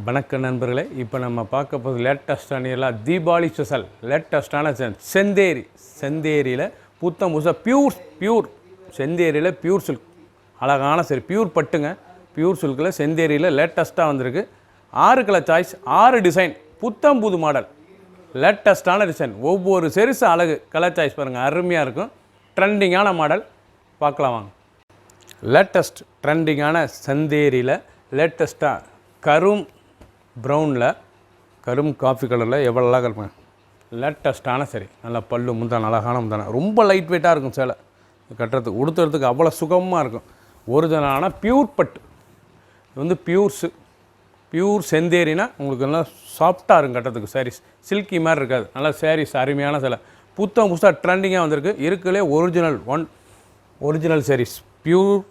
வணக்கம் நண்பர்களே. இப்போ நம்ம பார்க்க போகிறது லேட்டஸ்டான எல்லாம் தீபாவளி ஸ்பெஷல் லேட்டஸ்டான செந்தேரியில் புத்தம் புதுசாக பியூர் செந்தேரியில் பியூர் சில்க் அழகான பியூர் பட்டுங்க. பியூர் சில்கில் செந்தேரியில் லேட்டஸ்ட்டாக வந்திருக்கு. 6 கலர் சாய்ஸ், 6 டிசைன், புத்தம் புது மாடல், லேட்டஸ்ட்டான டிசைன். ஒவ்வொரு செரிசு அழகு கலர் சாய்ஸ் பாருங்கள், அருமையாக இருக்கும். ட்ரெண்டிங்கான மாடல் பார்க்கலாம் வாங்க. லேட்டஸ்ட் ட்ரெண்டிங்கான செந்தேரியில் லேட்டஸ்ட்டாக கரும் ப்ரௌனில் கரும் காஃபி கலரில் எவ்வளோ அழகாக இருப்பேன். லேட்டஸ்ட்டான நல்லா பல்லு முந்தான அழகான முந்தான, ரொம்ப லைட் வெயிட்டாக இருக்கும். சேலை கட்டுறதுக்கு உடுத்துறதுக்கு அவ்வளோ சுகமாக இருக்கும். ஒரிஜினலான பியூர் பட்டு. இது வந்து பியூர் செந்தேரினா உங்களுக்கு நல்லா சாஃப்டாக இருக்கும் கட்டுறதுக்கு. சாரீஸ் சில்கி மாதிரி இருக்காது, நல்லா சாரீஸ் அருமையான சேலை. புதுசாக ட்ரெண்டிங்காக வந்திருக்கு. இருக்குலே original saris pure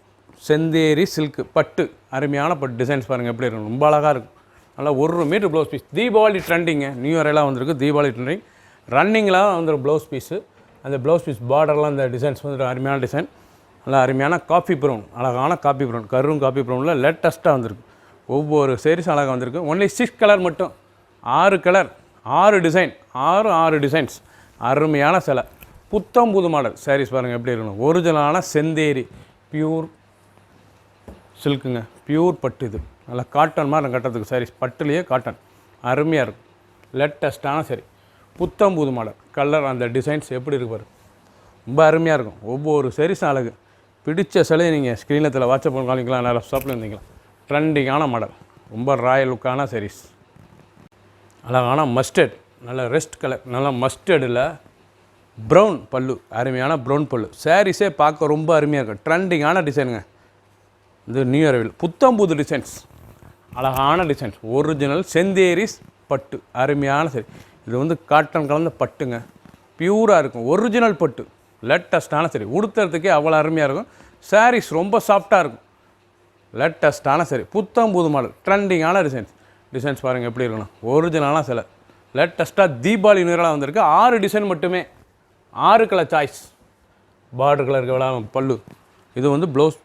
Chanderi silk பட்டு, அருமையான பட்டு டிசைன்ஸ் பாருங்கள் எப்படி இருக்கும், ரொம்ப அழகாக இருக்கும். நல்லா 1 மீட்டர் ப்ளவுஸ் பீஸ். தீபாவளி ட்ரெண்டிங்க, நியூ இயர் எல்லாம் வந்திருக்கு. தீபாவளி ட்ரெண்டிங் ரன்னிங்லாம் வந்துடும் ப்ளவுஸ் பீஸு. அந்த ப்ளவுஸ் பீஸ் பார்டர்லாம் இந்த டிசைன்ஸ் வந்துட்டு அருமையான டிசைன். நல்லா அருமையான காஃபி ப்ரௌன், அழகான காஃபி ப்ரௌன், கரும் காஃபி ப்ரௌனில் லேட்டஸ்ட்டாக வந்திருக்கு. ஒவ்வொரு சேரீஸ் அழகாக வந்திருக்கு. ஒன்லி 6 கலர் மட்டும், 6 கலர், 6 டிசைன், 6 டிசைன்ஸ், அருமையான சிலை. புத்தம் புது மாடல் சாரீஸ் பாருங்கள் எப்படி இருக்கணும். ஒரிஜினலான செந்தேரி பியூர் சில்க்குங்க, பியூர் பட்டு. இது நல்லா காட்டன் மாதிரி கட்டுறதுக்கு சாரீஸ், பட்டுலேயே காட்டன், அருமையாக இருக்கும். லேட்டஸ்ட்டான சரி, புத்தம் புது மாடல் கலர், அந்த டிசைன்ஸ் எப்படி இருக்கு பாரு, ரொம்ப அருமையாக இருக்கும். ஒவ்வொரு சாரீஸும் அழகு. பிடிச்ச சிலையை நீங்கள் ஸ்க்ரீனில் வாட்ஸ்அப் பண்ணி காமிக்கலாம், நிறைய ஷாப்பில் இருந்தீங்களா. ட்ரெண்டிங்கான மாடல், ரொம்ப ராயல் லுக்கான சாரீஸ். அழகான மஸ்டர்ட், நல்ல ரெஸ்ட் கலர், நல்லா மஸ்டர்டில் ப்ரௌன் பல்லு, அருமையான ப்ரௌன் பல்லு. சாரீஸே பார்க்க ரொம்ப அருமையாக இருக்கும். ட்ரெண்டிங்கான டிசைனுங்க. இது நியூ இயர் புத்தம் புது டிசைன்ஸ், அழகான டிசைன்ஸ். ஒரிஜினல் செந்தேரிஸ் பட்டு, அருமையான சரி. இது வந்து காட்டன் கலந்த பட்டுங்க, பியூராக இருக்கும். ஒரிஜினல் பட்டு, லேட்டஸ்ட்டான சரி. உடுத்துறதுக்கே அவ்வளோ அருமையாக இருக்கும். சாரீஸ் ரொம்ப சாஃப்டாக இருக்கும். லேட்டஸ்ட்டான சரி, புத்தம் புது மாடல், ட்ரெண்டிங்கான டிசைன்ஸ் பாருங்கள் எப்படி இருக்கணும். ஒரிஜினலான சிலை லேட்டஸ்ட்டாக தீபாவளி நியூராக வந்திருக்கு. 6 டிசைன் மட்டுமே, 6 கலர் சாய்ஸ். பார்டர் கலருக்கு எவ்வளோ பல்லு. இது வந்து blouse,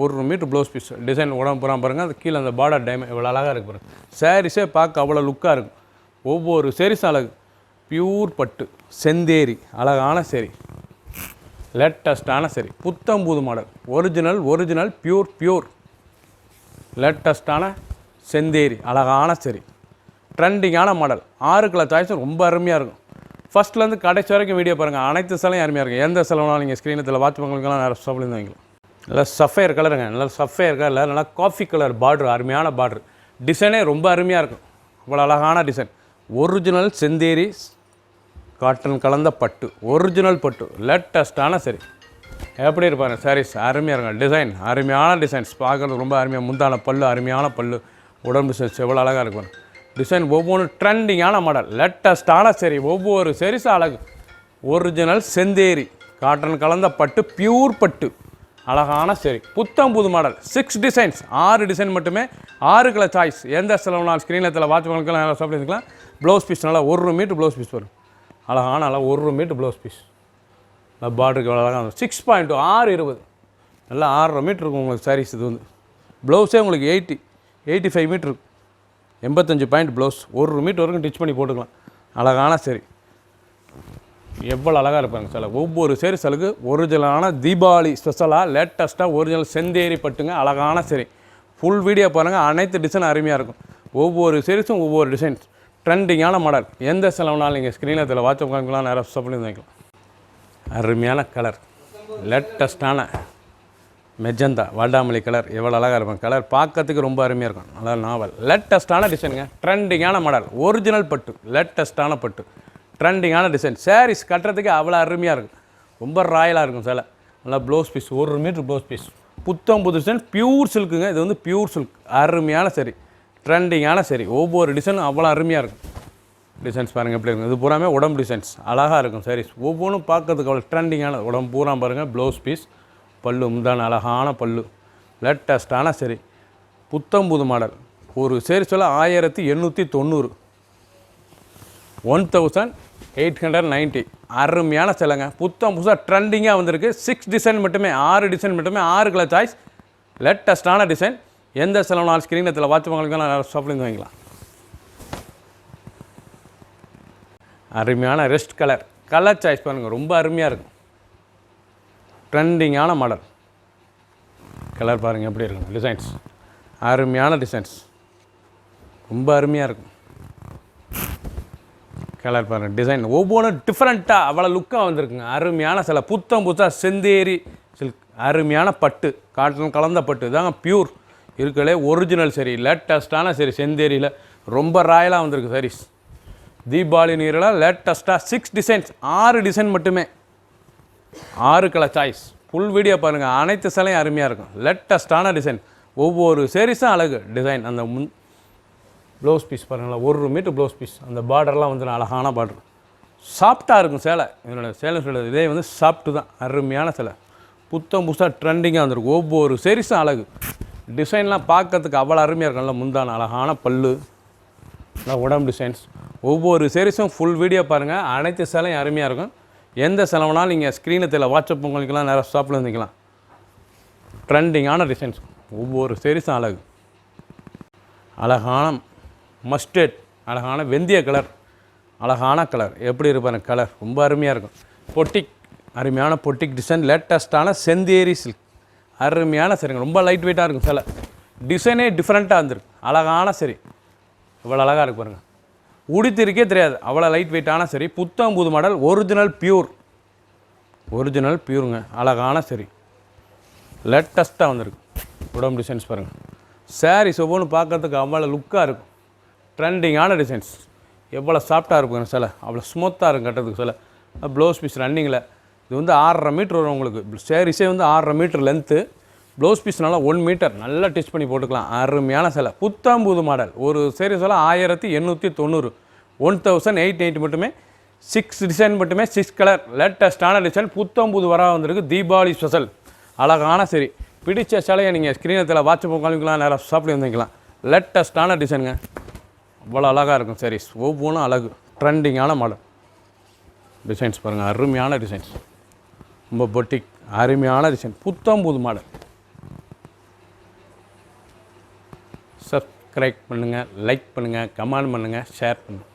1 metre blouse piece. Design உடம்பு பூரா பாருங்கள். அது கீழே அந்த பார்டர் டைமண்ட் எவ்வளோ அழகாக இருக்குது பாருங்கள். சாரீஸே பார்க்க அவ்வளோ லுக்காக இருக்கும். ஒவ்வொரு சாரீஸ் அழகு. பியூர் பட்டு செந்தேரி, அழகான சரி, லேட்டஸ்ட்டான சரி, புத்தம் புது மாடல், ஒரிஜினல் பியூர் லேட்டஸ்ட்டான செந்தேரி, அழகான சரி, ட்ரெண்டிங்கான மாடல். 6 கலர் சாய்ஸும் ரொம்ப அருமையாக இருக்கும். ஃபஸ்ட்லேருந்து கடைசி வரைக்கும் வீடியோ பாருங்கள். அனைத்து சிலையும் அருமையாக இருக்கும். எந்த சிலவுனாலும் நீங்கள் ஸ்க்ரீனில் வாட்ச் பண்ணுறதுக்கெல்லாம் நிறைய ஷாப்பில் வாங்கிக்கலாம். நல்லா சஃபயர் கலருங்க, நல்லா சஃபயர் கலர், நல்லா காஃபி கலர் பார்டர், அருமையான பார்டர். டிசைனே ரொம்ப அருமையாக இருக்கும். இவ்வளோ அழகான டிசைன். ஒரிஜினல் செந்தேரி காட்டன் கலந்த பட்டு, ஒரிஜினல் பட்டு, லேட்டஸ்ட்டான சரி. எப்படி இருப்பாங்க சாரீஸ், அருமையாக இருக்கும். டிசைன் அருமையான டிசைன்ஸ், பார்க்குறது ரொம்ப அருமையாக. முந்தான பல்லு, அருமையான பல்லு, உடம்பு சைஸ் எவ்வளோ அழகாக இருக்கும். டிசைன் ஒவ்வொன்றும் ட்ரெண்டிங்கான மாடல், லேட்டஸ்ட்டான சரி. ஒவ்வொரு சரிஸும் அழகு. ஒரிஜினல் செந்தேரி காட்டன் கலந்த பட்டு, பியூர் பட்டு, அழகான சரி, புத்தம் புது மாடல். 6 டிசைன்ஸ், 6 டிசைன் மட்டுமே, 6 கலர் சாய்ஸ். எந்த செலவுனாலும் ஸ்க்ரீனில் வாட்ச் பண்ணிக்கலாம், நல்லா சாப்பிட்டுக்கலாம். ப்ளவுஸ் பீஸ் நல்லா 1 மீட்டர் ப்ளவுஸ் பீஸ் வரும். அழகான நல்லா 1 மீட்டர் ப்ளவுஸ் பீஸ். நல்லா பார்டருக்கு அழகாக 6.2 6.20 நல்லா 6.5 மீட்டர் இருக்கும் உங்களுக்கு சாரீஸ். இது வந்து ப்ளவுஸே உங்களுக்கு 85 மீட்டர் இருக்கும். 85 பாயிண்ட் ப்ளவுஸ், 1 மீட்டர் வரைக்கும் டிச் பண்ணி போட்டுக்கலாம். அழகான சரி, எவ்வளோ அழகாக இருப்பாங்க சில. ஒவ்வொரு சேரி சிலக்கு ஒரிஜினலான தீபாவளி ஸ்பெஷலாக லேட்டஸ்ட்டாக ஒரிஜினல் செந்தேரி பட்டுங்க, அழகான சரி. ஃபுல் வீடியோ பாருங்கள். அனைத்து டிசைன் அருமையாக இருக்கும். ஒவ்வொரு சீரிஸும் ஒவ்வொரு டிசைன்ஸ், ட்ரெண்டிங்கான மாடல். எந்த செலவுனாலும் நீங்கள் ஸ்க்ரீனில் வாட்ஸ்அப் காமிக்கலாம், நிறைய பண்ணி வைக்கலாம். அருமையான கலர், லேட்டஸ்ட்டான மெஜந்தா வாடாமல்லி கலர், எவ்வளோ அழகாக இருக்கும். கலர் பார்க்கறதுக்கு ரொம்ப அருமையாக இருக்கும். நல்லா நாவல், லேட்டஸ்ட்டான டிசைனுங்க, ட்ரெண்டிங்கான மாடல், ஒரிஜினல் பட்டு, லேட்டஸ்ட்டான பட்டு, ட்ரெண்டிங்கான டிசைன். சாரீஸ் கட்டுறதுக்கு அவ்வளோ அருமையாக இருக்கும். ரொம்ப ராயலாக இருக்கும் சிலை. நல்லா blouse piece, 1 metre blouse piece, புத்தம் புது டிசைன், பியூர் சில்க்குங்க. இது வந்து பியூர் சில்க், அருமையான சரி, ட்ரெண்டிங்கான சரி. ஒவ்வொரு டிசைனும் அவ்வளோ அருமையாக இருக்கும். டிசைன்ஸ் பாருங்கள் எப்படி இருக்கும். இது பூராமே உடம்பு டிசைன்ஸ், அழகாக இருக்கும் சாரீஸ். ஒவ்வொன்றும் பார்க்கறதுக்கு அவ்வளோ ட்ரெண்டிங்கான. உடம்பு பூரா பாருங்கள். ப்ளவுஸ் பீஸ், பல்லு முந்தான அழகான பல்லு, லேட்டஸ்ட்டான சரி, புத்தம் புது மாடல். ஒரு சாரீஸில் 1890, 1890, அருமையான சிலைங்க. புத்தம் புதுசாக ட்ரெண்டிங்காக வந்திருக்கு. 6 டிசைன் மட்டுமே, 6 டிசைன் மட்டுமே, 6 கலர் சாய்ஸ், லேட்டஸ்ட்டான டிசைன். எந்த செலவுனாலும் ஸ்க்ரீனில் வாட்ச் பண்ணுறதுக்கு ஷாப்பில் வாங்கிக்கலாம். அருமையான ரெஸ்ட் கலர். கலர் சாய்ஸ் பாருங்கள், ரொம்ப அருமையாக இருக்கும். ட்ரெண்டிங்கான மாடல். கலர் பாருங்கள் எப்படி இருக்கும். டிசைன்ஸ் அருமையான டிசைன்ஸ், ரொம்ப அருமையாக இருக்கும். கலர் பாருங்கள், டிசைன் ஒவ்வொன்றும் டிஃப்ரெண்ட்டாக அவ்வளோ லுக்காக வந்திருக்குங்க. அருமையான சில புதுசாக செந்தேரி சில்க், அருமையான பட்டு, காட்டன் கலந்த பட்டு இதாங்க பியூர் இருக்கலே ஒரிஜினல் சரி, லேட்டஸ்ட்டான சரி. செந்தேரியில் ரொம்ப ராயலாக வந்திருக்கு சாரீஸ். தீபாவளி நீரில் லேட்டஸ்ட்டாக 6 டிசைன்ஸ், 6 டிசைன் மட்டுமே, 6 கலர் சாய்ஸ். ஃபுல் வீடியோ பாருங்கள், அனைத்து சிலையும் அருமையாக இருக்கும். லேட்டஸ்ட்டான டிசைன், ஒவ்வொரு சாரீஸும் அழகு டிசைன். அந்த ப்ளவுஸ் பீஸ் பாருங்களா, 1 மீட்டர் ப்ளவுஸ் பீஸ். அந்த பார்டர்லாம் வந்து அழகான பார்டர், சாஃப்டாக இருக்கும் சேலை. இதனோட சேலை சொல்கிறது இதே வந்து சாஃப்ட்டு தான். அருமையான சேலை, புதுசாக ட்ரெண்டிங்காக வந்திருக்கு. ஒவ்வொரு சாரீஸும் அழகு, டிசைன்லாம் பார்க்கறதுக்கு அவ்வளோ அருமையாக இருக்கும். நல்லா முந்தான அழகான பல்லு, நல்லா உடம்பு டிசைன்ஸ். ஒவ்வொரு சாரீஸும் ஃபுல் வீடியோ பாருங்கள், அனைத்து சேலையும் அருமையாக இருக்கும். எந்த செலவுனாலும் நீங்கள் ஸ்க்ரீனத்தில் வாட்ஸ்அப் பண்ணிக்கலாம், நேராக ஷாப்பில் இருந்துக்கலாம். ட்ரெண்டிங்கான டிசைன்ஸ், ஒவ்வொரு சாரீஸும் அழகு. அழகான மஸ்டர்ட், அழகான வெந்தய கலர், அழகான கலர். எப்படி இருப்பாங்க கலர், ரொம்ப அருமையாக இருக்கும். பொட்டிக், அருமையான பொட்டிக் டிசைன். லேட்டஸ்ட்டான செந்தேரி சில்க், அருமையான சரிங்க. ரொம்ப லைட் வெயிட்டாக இருக்கும் சிலை. டிசைனே டிஃப்ரெண்ட்டாக இருந்திருக்கு. அழகான சரி, இவ்வளோ அழகாக இருக்கு பாருங்கள். உடுத்திருக்கே தெரியாது, அவ்வளோ லைட் வெயிட்டான சரி. புது மாடல், ஒரிஜினல் பியூர், ஒரிஜினல் பியூருங்க. அழகான சரி, லேட்டஸ்ட்டாக வந்திருக்கு. உடம்பு டிசைன்ஸ் பாருங்கள். சாரீஸ் ஒவ்வொன்றும் பார்க்கறதுக்கு அவ்வளோ லுக்காக இருக்கும். ட்ரெண்டிங்கான டிசைன்ஸ், எவ்வளோ சாஃப்டாக இருக்கும் சிலை, அவ்வளோ ஸ்மூத்தாக இருக்கும் கட்டுறதுக்கு சிலை. ப்ளவுஸ் பீஸ் ரன்னிங்கில் இது வந்து 6.5 மீட்டர் வரும் உங்களுக்கு. சாரீஸே வந்து 6.5 மீட்டர் லென்த்து. ப்ளவுஸ் பீஸ் நல்லா 1 மீட்டர் நல்லா டிச் பண்ணி போட்டுக்கலாம். அருமையான சிலை, புது மாடல். ஒரு சாரீஸ் எல்லாம் 1890, 1880 மட்டுமே. 6 டிசைன் மட்டுமே, 6 கலர். லேட்டஸ்ட்டான டிசைன், புது வர வந்திருக்கு. தீபாவளி ஸ்பெஷல், அழகான சரி. பிடிச்ச சிலையை நீங்கள் ஸ்க்ரீனத்தில் வாட்ஸ்அப் காமிக்கலாம், நேராக ஷாப்பில் வந்துக்கலாம். லேட்டஸ்ட்டான டிசைனுங்க, அவ்வளோ அழகாக இருக்கும் சாரீஸ். ஒவ்வொன்றும் அழகு, ட்ரெண்டிங்கான மாடல். டிசைன்ஸ் பாருங்கள், அருமையான டிசைன்ஸ். ரொம்ப பொட்டிக், அருமையான டிசைன், புது மாடல். சப்ஸ்கிரைப் பண்ணுங்கள், லைக் பண்ணுங்கள், கமெண்ட் பண்ணுங்கள், ஷேர் பண்ணுங்கள்.